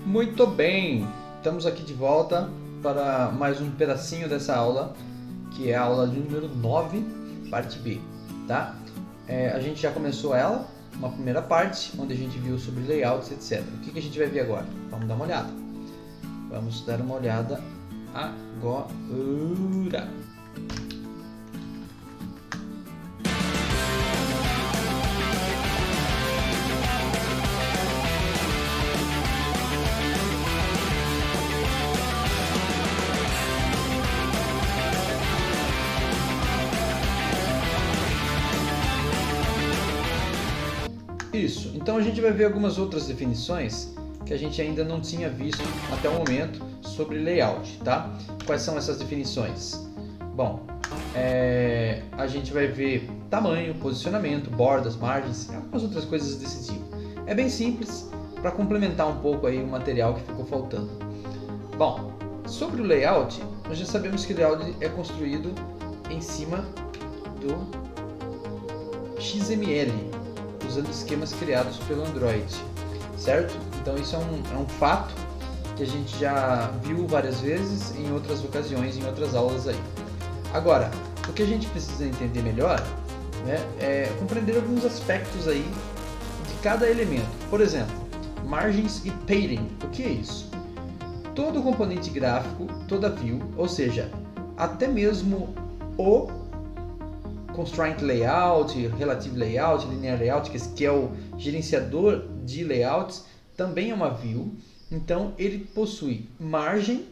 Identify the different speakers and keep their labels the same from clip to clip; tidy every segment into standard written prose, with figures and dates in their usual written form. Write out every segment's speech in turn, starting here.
Speaker 1: Muito bem, estamos aqui de volta para mais um pedacinho dessa aula, que é a aula de número 9, parte B, tá? A gente já começou ela, uma primeira parte, onde a gente viu sobre layouts, etc. O que a gente vai ver agora? Vamos dar uma olhada. Vamos dar uma olhada agora. Isso, então a gente vai ver algumas outras definições que a gente ainda não tinha visto até o momento sobre layout, tá? Quais são essas definições? Bom, a gente vai ver tamanho, posicionamento, bordas, margens e algumas outras coisas desse tipo. É bem simples para complementar um pouco aí o material que ficou faltando. Bom, sobre o layout, nós já sabemos que o layout é construído em cima do XML, usando esquemas criados pelo Android, certo? Então isso é um fato que a gente já viu várias vezes em outras ocasiões, em outras aulas aí. Agora, o que a gente precisa entender melhor, né, é compreender alguns aspectos aí de cada elemento. Por exemplo, margens e padding. O que é isso? Todo componente gráfico, toda view, ou seja, até mesmo o Constraint Layout, Relative Layout, Linear Layout, que é o gerenciador de layouts, também é uma view. Então ele possui margem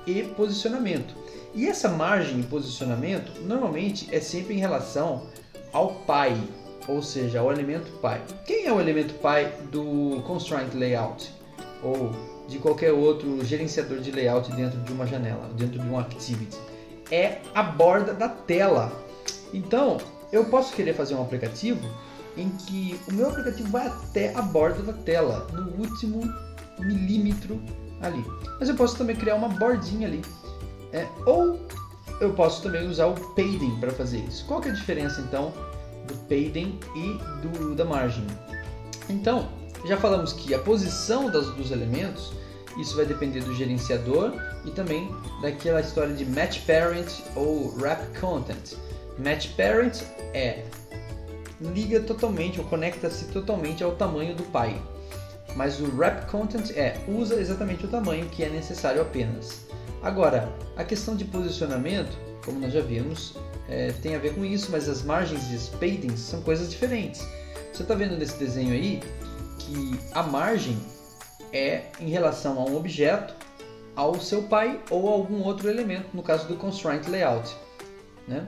Speaker 1: e posicionamento. E essa margem e posicionamento normalmente é sempre em relação ao pai, ou seja, ao elemento pai. Quem é o elemento pai do Constraint Layout? Ou de qualquer outro gerenciador de layout dentro de uma janela, dentro de um Activity? É a borda da tela. Então, eu posso querer fazer um aplicativo em que o meu aplicativo vai até a borda da tela, no último milímetro ali. Mas eu posso também criar uma bordinha ali. Ou eu posso também usar o padding para fazer isso. Qual que é a diferença então do padding e da margem? Então, já falamos que a posição dos elementos, isso vai depender do gerenciador e também daquela história de match parent ou wrap content. Match parent liga totalmente ou conecta-se totalmente ao tamanho do pai. Mas o wrap content usa exatamente o tamanho que é necessário apenas. Agora, a questão de posicionamento, como nós já vimos, tem a ver com isso, mas as margens e os paddings são coisas diferentes. Você está vendo nesse desenho aí que a margem é em relação a um objeto, ao seu pai ou a algum outro elemento, no caso do Constraint Layout, né?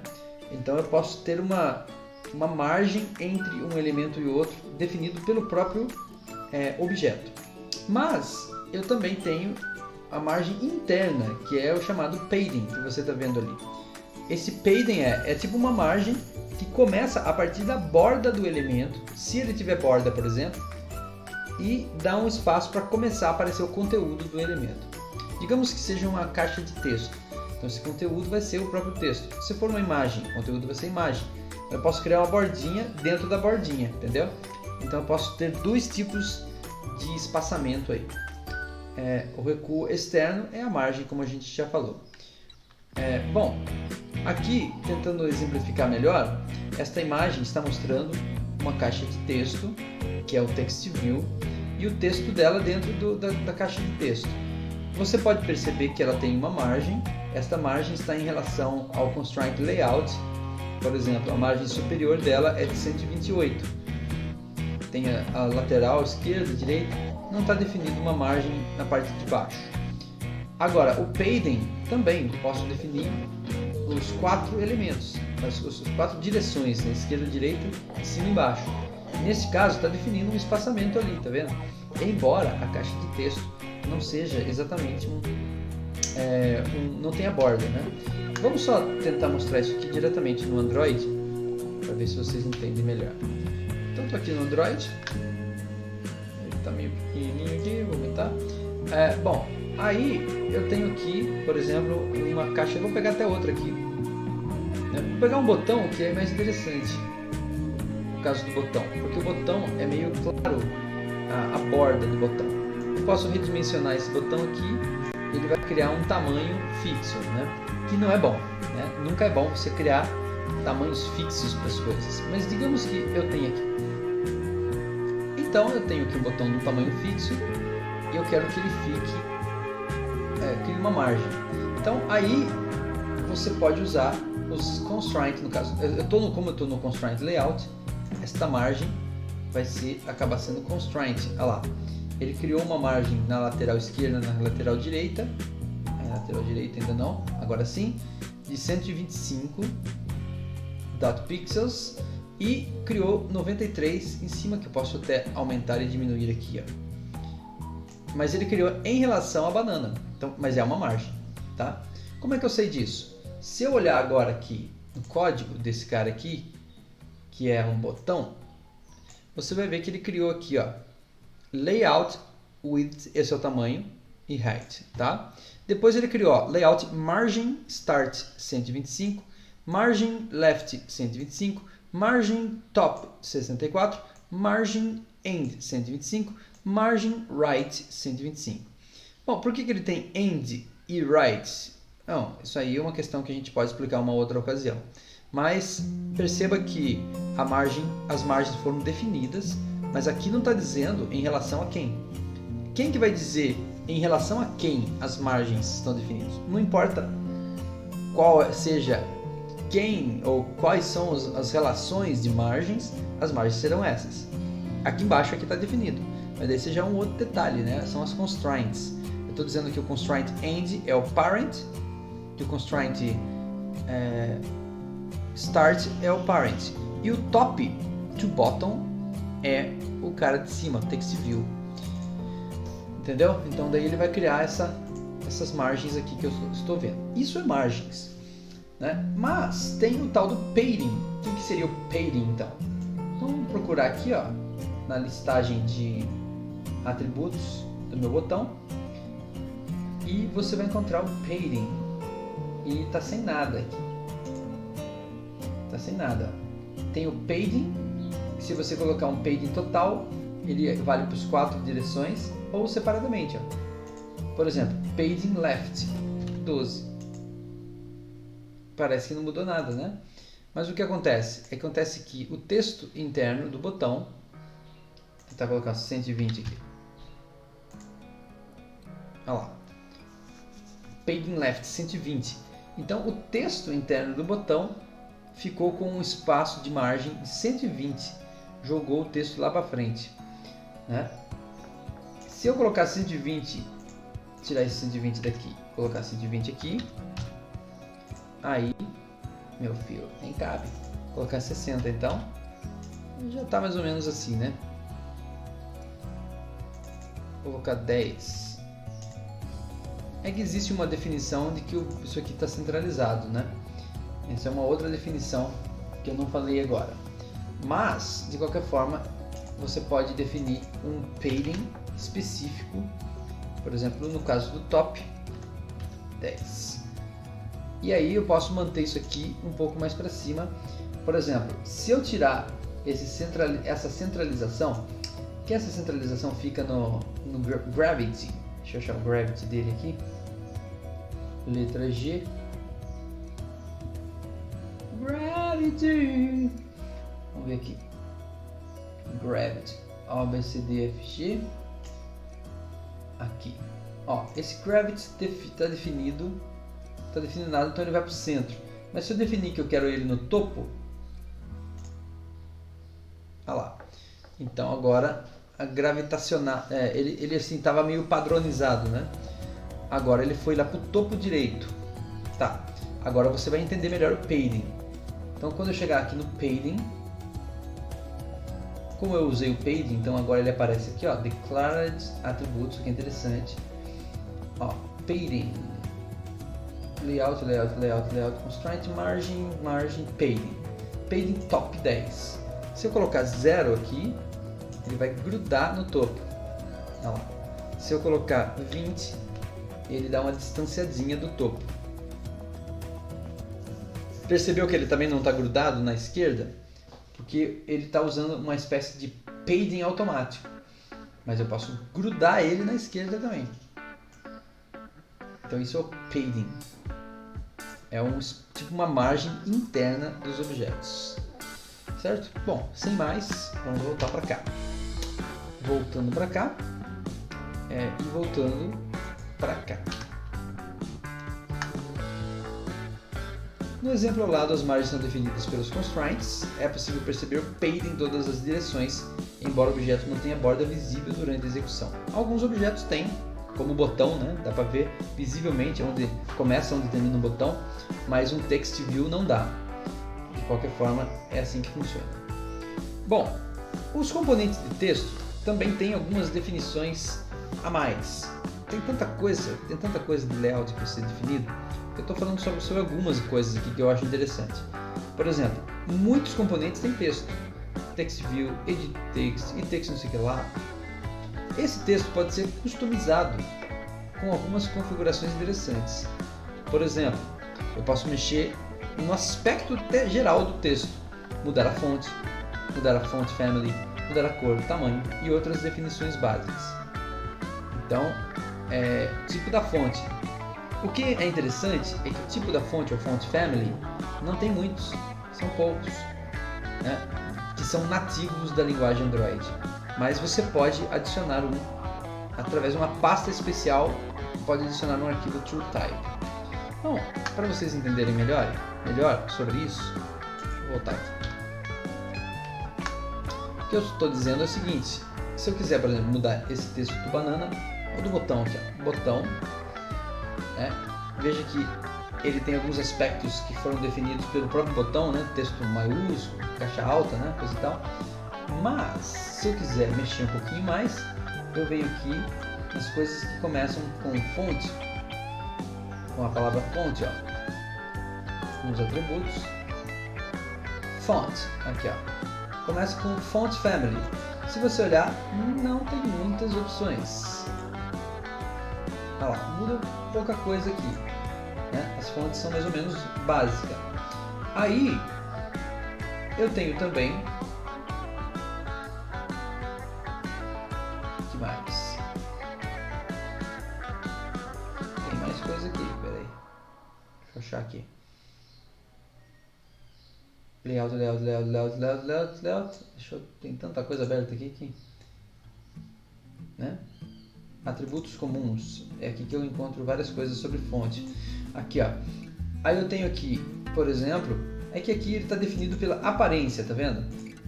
Speaker 1: Então eu posso ter uma margem entre um elemento e outro definido pelo próprio objeto. Mas eu também tenho a margem interna, que é o chamado padding, que você está vendo ali. Esse padding é tipo uma margem que começa a partir da borda do elemento, se ele tiver borda, por exemplo, e dá um espaço para começar a aparecer o conteúdo do elemento. Digamos que seja uma caixa de texto. Então esse conteúdo vai ser o próprio texto. Se for uma imagem, o conteúdo vai ser imagem. Eu posso criar uma bordinha dentro da bordinha, entendeu? Então eu posso ter dois tipos de espaçamento aí. O recuo externo é a margem, como a gente já falou. Bom, aqui tentando exemplificar melhor, esta imagem está mostrando uma caixa de texto, que é o Text View, e o texto dela dentro da caixa de texto. Você pode perceber que ela tem uma margem. Esta margem está em relação ao Constraint Layout. Por exemplo, a margem superior dela é de 128. Tem a lateral, esquerda, direita. Não está definida uma margem na parte de baixo. Agora, o padding também posso definir os 4 elementos, as 4 direções, né? Esquerda, direita, cima e embaixo. Nesse caso, está definindo um espaçamento ali, tá vendo? Embora a caixa de texto não seja exatamente não tenha borda, né? Vamos só tentar mostrar isso aqui diretamente no Android para ver se vocês entendem melhor. Então estou aqui no Android, ele está meio pequenininho aqui, vou aumentar. Bom, aí eu tenho aqui, por exemplo, uma caixa. Eu vou pegar até outra aqui. Vou pegar um botão que é mais interessante, no caso do botão, porque o botão é meio claro a borda do botão. eu posso redimensionar esse botão aqui, ele vai criar um tamanho fixo, né? Que não é bom, né? Nunca é bom você criar tamanhos fixos para as coisas, mas digamos que eu tenho aqui. Então eu tenho aqui um botão de um tamanho fixo e eu quero que ele crie uma margem. Então aí você pode usar os constraints, no caso, como eu estou no constraint layout, esta margem vai acabar sendo constraint. Olha lá, ele criou uma margem na lateral esquerda, na lateral direita, lateral direita ainda não, agora sim, de 125 dot pixels e criou 93 em cima, que eu posso até aumentar e diminuir aqui, ó. Mas ele criou em relação à banana, então, mas é uma margem, tá? Como é que eu sei disso? Se eu olhar agora aqui no código desse cara aqui, que é um botão, você vai ver que ele criou aqui, ó, layout width, esse é o tamanho, e height, tá? Depois ele criou, ó, layout margin start 125, margin left 125, margin top 64, margin end 125, margin right 125. Bom, por que ele tem end e right? Não, isso aí é uma questão que a gente pode explicar uma outra ocasião. Mas perceba que as margens foram definidas, mas aqui não está dizendo em relação a quem. Quem que vai dizer em relação a quem as margens estão definidas? Não importa qual seja quem ou quais são as relações de margens, as margens serão essas. Aqui embaixo aqui está definido, mas esse já é um outro detalhe, né? São as constraints. Eu estou dizendo que o constraint end é o parent, que o constraint start é o parent e o top to bottom é o cara de cima, text view. Entendeu? Então daí ele vai criar essas margens aqui que eu estou vendo. Isso é margens, né? Mas tem o tal do padding. O que seria o padding então? Então vamos procurar aqui, ó, na listagem de atributos do meu botão e você vai encontrar o padding e tá sem nada aqui. Tá sem nada. Tem o padding. Se você colocar um padding total, ele vale para as 4 direções ou separadamente, ó. Por exemplo, padding left 12. Parece que não mudou nada, né? Mas o que acontece? Acontece que o texto interno do botão, vou tentar colocar 120 aqui. Olha lá. Padding left 120. Então o texto interno do botão ficou com um espaço de margem de 120. Jogou o texto lá para frente, né? Se eu colocar 120, tirar esse 120 daqui, colocar 120 aqui, aí, meu filho, nem cabe. Colocar 60 então, já está mais ou menos assim, né? Vou colocar 10. É que existe uma definição de que isso aqui está centralizado, né? Essa é uma outra definição que eu não falei agora. Mas, de qualquer forma, você pode definir um padding específico, por exemplo, no caso do top, 10. E aí eu posso manter isso aqui um pouco mais para cima. Por exemplo, se eu tirar essa centralização, que essa centralização fica no gravity, deixa eu achar o gravity dele aqui, letra G, gravity, vamos ver aqui, gravity, A, B, C, D, F, G, aqui, ó, esse gravity está definido, nada, então ele vai para o centro. Mas se eu definir que eu quero ele no topo, olha lá, então agora a gravitacional, ele assim estava meio padronizado, né? Agora ele foi lá para o topo direito, tá? Agora você vai entender melhor o padding. Então quando eu chegar aqui no padding, como eu usei o padding, então agora ele aparece aqui, ó, declared attributes, que é interessante, ó, padding, layout, constraint, margin, padding top 10. Se eu colocar 0 aqui, ele vai grudar no topo. Olha lá. Se eu colocar 20, ele dá uma distanciadinha do topo. Percebeu que ele também não está grudado na esquerda? Porque ele está usando uma espécie de padding automático. mas eu posso grudar ele na esquerda também. Então isso é o padding. É tipo uma margem interna dos objetos. Certo? Bom, sem mais, vamos voltar para cá. Voltando para cá e voltando para cá. No exemplo ao lado, as margens são definidas pelos constraints. É possível perceber o padding em todas as direções, embora o objeto mantenha a borda visível durante a execução. Alguns objetos têm, como o botão, né? Dá para ver visivelmente onde começa, onde termina o botão, mas um text view não dá. De qualquer forma, é assim que funciona. Bom, os componentes de texto também têm algumas definições a mais. Tem tanta coisa de layout que precisa ser definido, que eu estou falando sobre algumas coisas aqui que eu acho interessante. Por exemplo, muitos componentes têm texto. Text view, edit text e text não sei o que lá. Esse texto pode ser customizado com algumas configurações interessantes. Por exemplo, eu posso mexer no aspecto geral do texto, mudar a fonte family, mudar a cor, o tamanho e outras definições básicas. Então, tipo da fonte. O que é interessante é que o tipo da fonte ou font family não tem muitos, são poucos, né, que são nativos da linguagem Android. Mas você pode adicionar através de uma pasta especial, pode adicionar um arquivo TrueType. Bom, para vocês entenderem melhor sobre isso, deixa eu voltar aqui. O que eu estou dizendo é o seguinte: se eu quiser, por exemplo, mudar esse texto do banana ou do botão aqui, ó, botão, veja que ele tem alguns aspectos que foram definidos pelo próprio botão, né? Texto maiúsculo, caixa alta, né? Coisa e tal. Mas se eu quiser mexer um pouquinho mais, eu venho aqui nas coisas que começam com fonte, com a palavra fonte, ó, nos atributos, font, aqui ó, começa com font family. Se você olhar, não tem muitas opções. Olha lá, muda pouca coisa aqui, né? As fontes são mais ou menos básicas. Aí eu tenho também, o que mais? Tem mais coisa aqui, peraí, deixa eu achar aqui. Layout. Tem tanta coisa aberta aqui, né? Atributos comuns, é aqui que eu encontro várias coisas sobre fonte. Aqui ó, aí eu tenho aqui, por exemplo, é que aqui ele está definido pela aparência, tá vendo?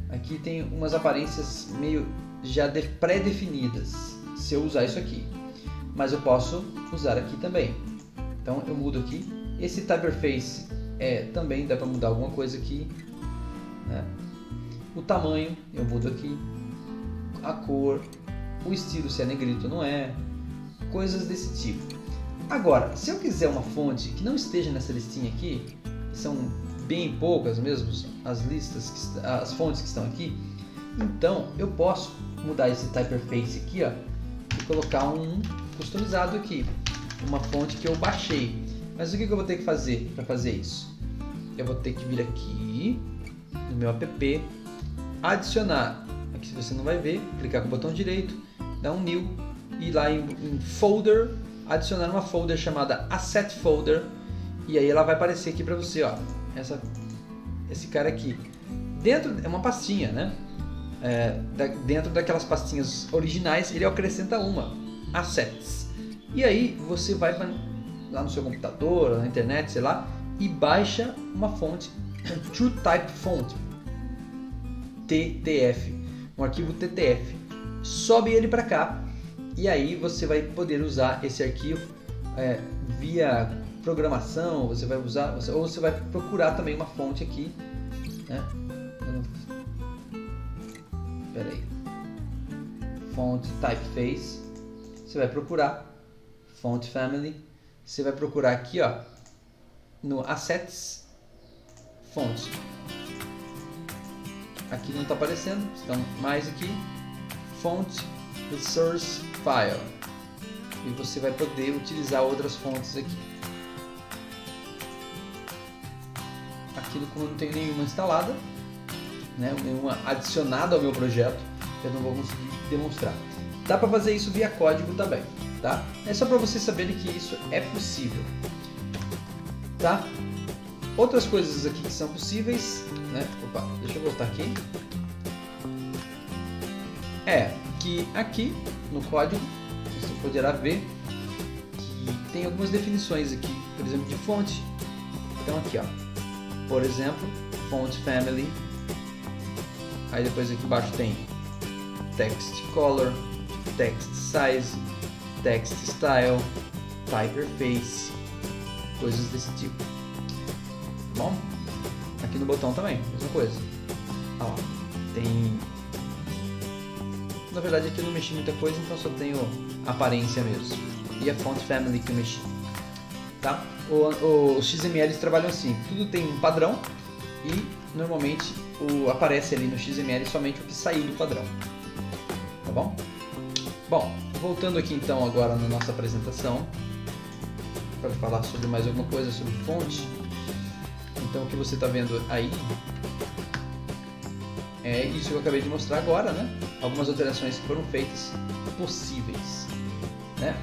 Speaker 1: Aqui tem umas aparências meio já pré-definidas, se eu usar isso aqui. Mas eu posso usar aqui também. Então eu mudo aqui. Esse typeface também dá para mudar alguma coisa aqui, né? O tamanho eu mudo aqui, a cor, o estilo, se é negrito ou não é, coisas desse tipo. Agora, se eu quiser uma fonte que não esteja nessa listinha aqui, que são bem poucas mesmo, as fontes que estão aqui, então eu posso mudar esse typeface aqui, ó, e colocar um customizado aqui, uma fonte que eu baixei. Mas o que eu vou ter que fazer para fazer isso? Eu vou ter que vir aqui no meu app, adicionar, aqui você não vai ver, clicar com o botão direito, dar um new, e lá em folder, adicionar uma folder chamada asset folder, e aí ela vai aparecer aqui para você, ó, esse cara aqui. Dentro é uma pastinha, né? Dentro daquelas pastinhas originais, ele acrescenta uma, assets. E aí você vai lá no seu computador, na internet, sei lá, e baixa uma fonte TrueType Font, TTF, um arquivo TTF. Sobe ele para cá e aí você vai poder usar esse arquivo via programação. Você vai usar, ou você vai procurar também uma fonte aqui, né? Espera aí, font typeface. Você vai procurar font family. Você vai procurar aqui, ó, no assets fonts. Aqui não está aparecendo, então mais aqui, font resource file, e você vai poder utilizar outras fontes aqui. Aqui como eu não tenho nenhuma instalada, né, nenhuma adicionada ao meu projeto, eu não vou conseguir demonstrar. Dá para fazer isso via código também, tá? É só para vocês saberem que isso é possível, tá? Outras coisas aqui que são possíveis, né? Opa, deixa eu voltar aqui. Que aqui no código você poderá ver que tem algumas definições aqui, por exemplo, de fonte. Então aqui, ó, por exemplo, font family. Aí depois aqui embaixo tem text color, text size, text style, typeface, coisas desse tipo. Bom, aqui no botão também, mesma coisa. Ó, tem... Na verdade aqui eu não mexi muita coisa, então só tenho aparência mesmo. E a font family que eu mexi. Tá? Os XMLs trabalham assim, tudo tem um padrão e normalmente aparece ali no XML somente o que saiu do padrão. Tá bom? Bom, voltando aqui então agora na nossa apresentação para falar sobre mais alguma coisa sobre fonte. Então o que você está vendo aí é isso que eu acabei de mostrar agora, né? Algumas alterações que foram feitas possíveis, né?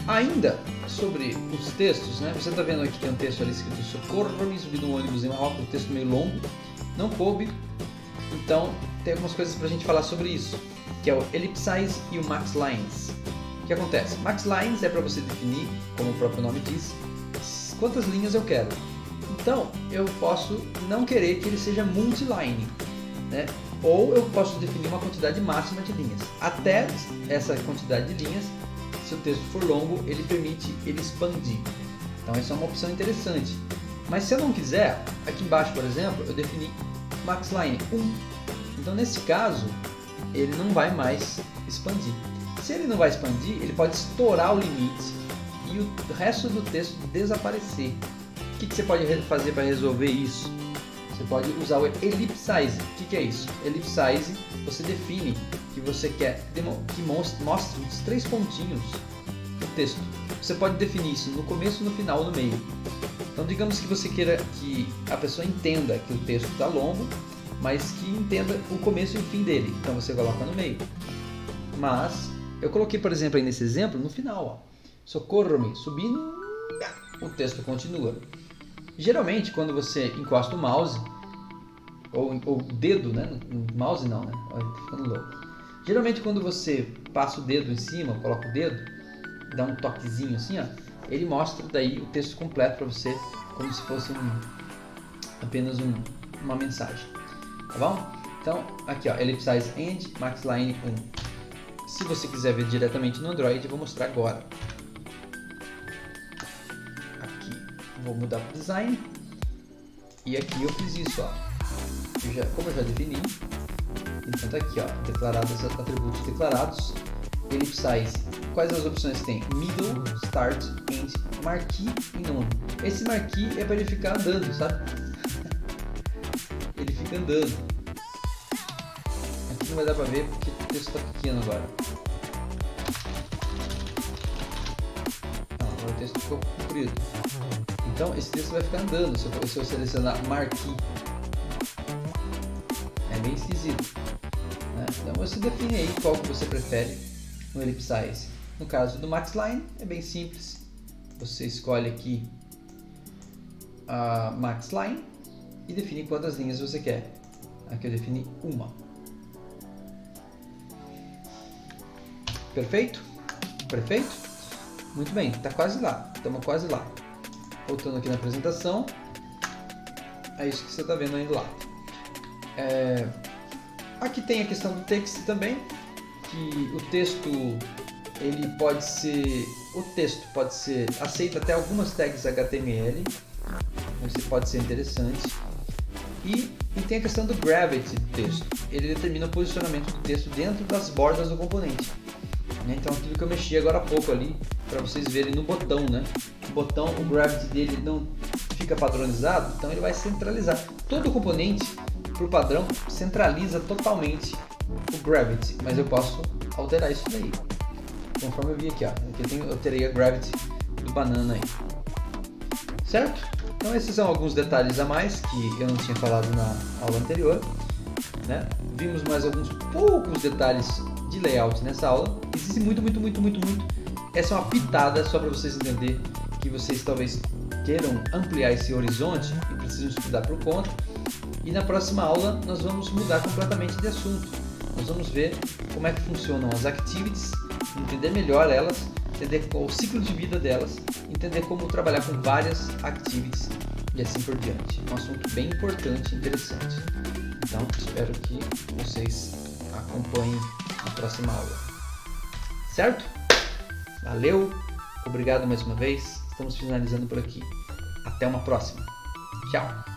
Speaker 1: Ainda sobre os textos, né? Você está vendo aqui que tem um texto ali escrito socorro-me, subi no ônibus em Marrocos, um texto meio longo, não coube. Então tem algumas coisas para a gente falar sobre isso, que é o ellipsize e o max lines. O que acontece? Max lines é para você definir, como o próprio nome diz, quantas linhas eu quero. Então eu posso não querer que ele seja multiline, né? Ou eu posso definir uma quantidade máxima de linhas. Até essa quantidade de linhas, se o texto for longo, ele permite ele expandir. Então essa é uma opção interessante. Mas se eu não quiser, aqui embaixo, por exemplo, eu defini maxline 1. Então nesse caso, ele não vai mais expandir. Se ele não vai expandir, ele pode estourar o limite e o resto do texto desaparecer. O que você pode fazer para resolver isso? Você pode usar o ellipsize. O que é isso? Ellipsize, você define que você quer que mostre uns 3 pontinhos no texto. Você pode definir isso no começo, no final ou no meio. Então digamos que você queira que a pessoa entenda que o texto está longo, mas que entenda o começo e o fim dele. Então você coloca no meio. Mas eu coloquei, por exemplo, aí nesse exemplo, no final. Socorro-me, subindo, o texto continua. Geralmente, quando você encosta o mouse, ou o dedo, né? Mouse não, né? Olha, tá ficando louco. Geralmente, quando você passa o dedo em cima, coloca o dedo, dá um toquezinho assim, ó, ele mostra daí o texto completo para você, como se fosse apenas uma mensagem. Tá bom? Então, aqui, ó, ellipsize end, maxline 1. Se você quiser ver diretamente no Android, eu vou mostrar agora. Vou mudar para design e aqui eu fiz isso, ó. Como eu já defini, então tá aqui, ó, declarados, atributos declarados, ellipsize. Quais as opções que tem? Middle, start, end, marquee e none. Esse marquee é para ele ficar andando, sabe? Ele fica andando. Aqui não vai dar para ver porque o texto está pequeno agora. Não, agora o texto ficou comprido. Então esse texto vai ficar andando se eu selecionar marquee. É bem esquisito, né? Então você define aí qual que você prefere no ellipsize. No caso do maxline é bem simples. Você escolhe aqui a maxline e define quantas linhas você quer. Aqui eu defini uma. Perfeito? Perfeito? Muito bem, está quase lá. Estamos quase lá. Voltando aqui na apresentação, é isso que você está vendo aí do lado. Aqui tem a questão do text também, que o texto ele pode ser, aceita até algumas tags HTML, isso pode ser interessante. E tem a questão do gravity do texto, ele determina o posicionamento do texto dentro das bordas do componente. Então aquilo que eu mexi agora há pouco ali, para vocês verem no botão, né? O botão, o gravity dele não fica padronizado, então ele vai centralizar. Todo componente, por padrão, centraliza totalmente o gravity, mas eu posso alterar isso daí. Conforme eu vi aqui, ó. Aqui eu terei a gravity do banana aí. Certo? Então esses são alguns detalhes a mais que eu não tinha falado na aula anterior, né? Vimos mais alguns poucos detalhes de layout nessa aula. Existe muito. Essa é uma pitada só para vocês entenderem que vocês talvez queiram ampliar esse horizonte e precisam estudar por conta. E na próxima aula nós vamos mudar completamente de assunto. Nós vamos ver como é que funcionam as activities, entender melhor elas, entender qual o ciclo de vida delas, entender como trabalhar com várias activities e assim por diante. Um assunto bem importante e interessante. Então, espero que vocês acompanhem a próxima aula. Certo? Valeu! Obrigado mais uma vez. Estamos finalizando por aqui. Até uma próxima. Tchau!